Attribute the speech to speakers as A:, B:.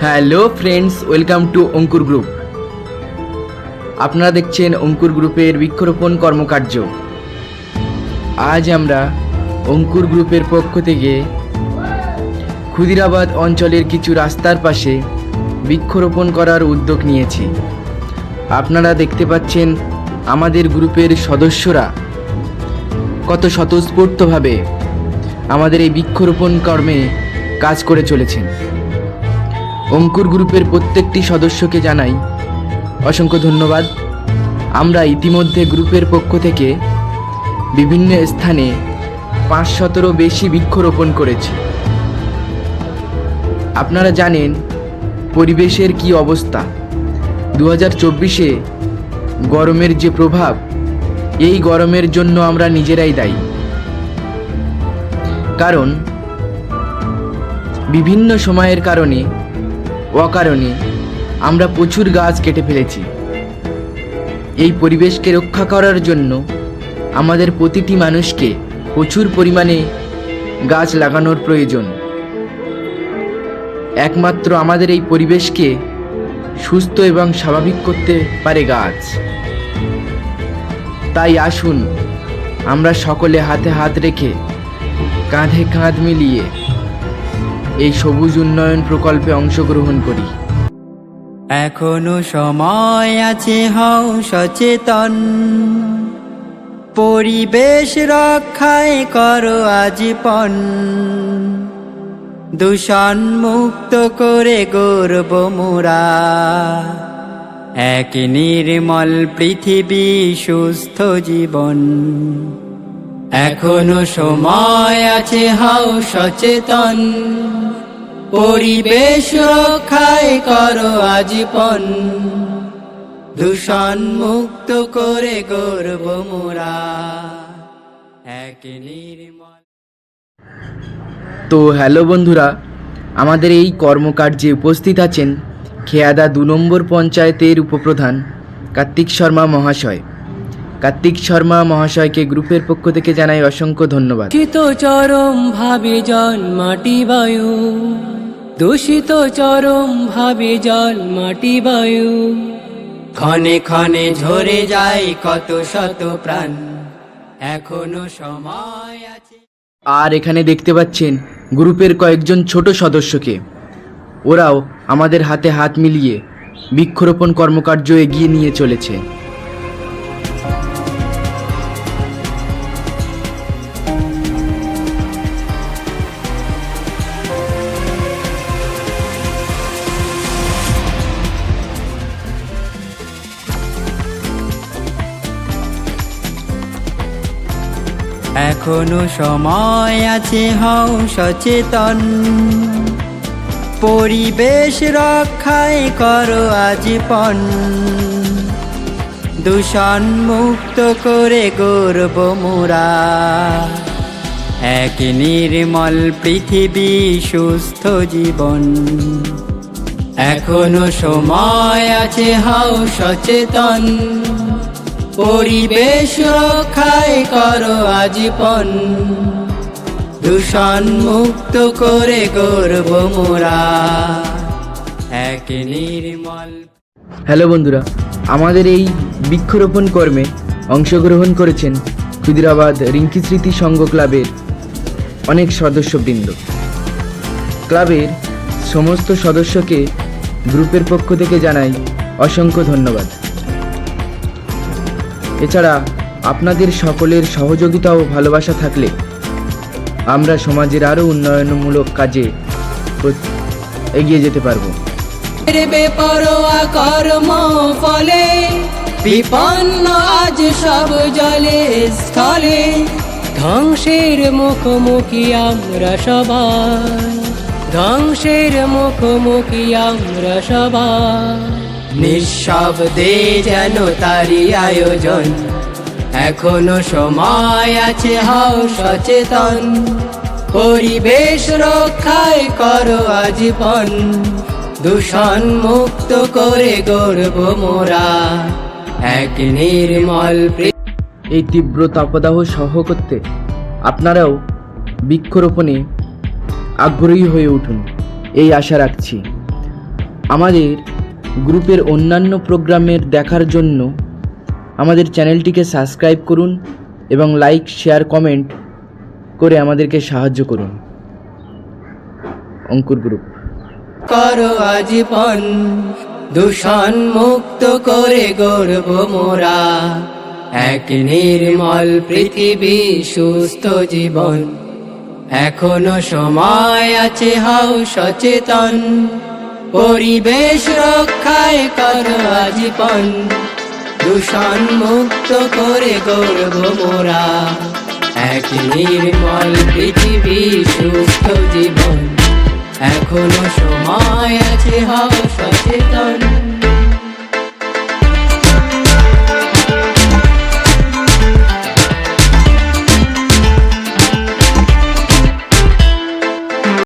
A: Hello friends, welcome to Ankur group. আপনারা দেখছেন অঙ্কুর গ্রুপের বৃক্ষরোপণ কর্মকার্য। আজ আমরা অঙ্কুর গ্রুপের পক্ষ থেকে ক্ষুদিরাবাদ অঞ্চলের কিছু রাস্তার পাশে বৃক্ষরোপণ করার উদ্যোগ নিয়েছি। আপনারা দেখতে পাচ্ছেন আমাদের গ্রুপের সদস্যরা কত স্বতঃস্ফূর্তভাবে আমাদের এই বৃক্ষরোপণ কর্মে কাজ করে চলেছেন। অঙ্কুর গ্রুপের প্রত্যেকটি সদস্যকে জানাই অসংখ্য ধন্যবাদ। আমরা ইতিমধ্যে গ্রুপের পক্ষ থেকে বিভিন্ন স্থানে 500-রও বেশি বৃক্ষরোপণ করেছি। আপনারা জানেন পরিবেশের কি অবস্থা। 2024-এ গরমের যে প্রভাব, এই গরমের জন্য আমরা নিজেরাই দায়ী। কারণ বিভিন্ন সময়ের কারণে অকারণে আমরা প্রচুর গাছ কেটে ফেলেছি। এই পরিবেশকে রক্ষা করার জন্য আমাদের প্রতিটি মানুষকে প্রচুর পরিমাণে গাছ লাগানোর প্রয়োজন। একমাত্র আমাদের এই পরিবেশকে সুস্থ এবং স্বাভাবিক করতে পারে গাছ। তাই আসুন আমরা সকলে হাতে হাত রেখে কাঁধে কাঁধ মিলিয়ে এই সবুজ উন্নয়ন প্রকল্পে অংশগ্রহণ করি।
B: এখনো সময় আছে, হও সচেতন, পরিবেশ রক্ষায় করো আজীবন। দূষণ মুক্ত করে গড়ব মোরা এক নির্মল পৃথিবী, সুস্থ জীবন। এখনো সময় আছে, হও সচেতন, পরিবেশ রক্ষায় করো আজীবন। দূষণ মুক্ত করে গড়ব মোরা এক নির্মল।
A: তো হ্যালো বন্ধুরা, আমাদের এই কর্মকার্যে উপস্থিত আছেন খেয়াদা 2 নম্বর পঞ্চায়েতের উপপ্রধান কার্তিক শর্মা মহাশয়। কার্তিক শর্মা মহাশয়কে গ্রুপের পক্ষ থেকে জানাই অসংখ্য ধন্যবাদ।
C: দূষিত চরম ভাবে জল মাটি বায়ু, দূষিত চরম ভাবে জল মাটি বায়ু,
B: ক্ষণে ক্ষণে ঝরে যায় কত শত প্রাণ। এখনো সময় আছে।
A: আর এখানে দেখতে পাচ্ছেন গ্রুপের কয়েকজন ছোট সদস্যকে। ওরাও আমাদের হাতে হাত মিলিয়ে বৃক্ষরোপণ কর্মকার্য এগিয়ে নিয়ে চলেছে।
B: এখনো সময় আছে, হও সচেতন, পরিবেশ রক্ষায় করো আজীবন। দূষণ মুক্ত করে গড়ব মোরা এক নির্মল পৃথিবী, সুস্থ জীবন। এখনো সময় আছে, হও সচেতন, পরিবেশ রক্ষায় করো আজীবন। দূষণ মুক্ত করে গড়ব মোরা এক নির্মল।
A: হ্যালো বন্ধুরা, আমাদের এই বৃক্ষরোপণ কর্মে অংশগ্রহণ করেছেন ক্ষুদিরাবাদ রিঙ্কি স্মৃতি সংঘ ক্লাবের অনেক সদস্যবৃন্দ। ক্লাবের সমস্ত সদস্যকে গ্রুপের পক্ষ থেকে জানাই অসংখ্য ধন্যবাদ। এছাড়া আপনাদের সকলের সহযোগিতা ও ভালোবাসা থাকলে আমরা সমাজের আরও উন্নয়নমূলক কাজে এগিয়ে যেতে পারব।
C: বেপরোয়া কর্ম ফলে বিপন্ন আজ সব জলে স্থলে, ধ্বংসের মুখোমুখি আমরা সবাই, ধ্বংসের মুখোমুখি আমরা সবাই।
B: নিঃশব্দে যেন তারি আয়োজন। এখনো সময় আছে, হও সচেতন, পরিবেশ রক্ষায় করো আজীবন। দূষণ মুক্ত করে গড়ব মোরা এক নির্মল।
A: এই তীব্র তাপদাহ সহ করতে আপনারাও বৃক্ষরোপণে আগ্রহী হয়ে উঠুন, এই আশা রাখছি। আমাদের গ্রুপের অন্যান্য প্রোগ্রামের দেখার জন্য আমাদের চ্যানেলটিকে সাবস্ক্রাইব করুন এবং লাইক, শেয়ার, কমেন্ট করে আমাদেরকে সাহায্য করুন। অঙ্কুর গ্রুপ।
B: করো আজীবন দূষণ মুক্ত করে গড়ব মোরা এক নির্মল পৃথিবী, সুস্থ জীবন। এখনো সময় আছে, হও সচেতন, পরিবেশ রক্ষায় করো আজীবন। দূষণ মুক্ত করে গড়ব মোরা এক নির্মল পৃথিবী, সুস্থ জীবন। এখনো সময় আছে, হও সচেতন।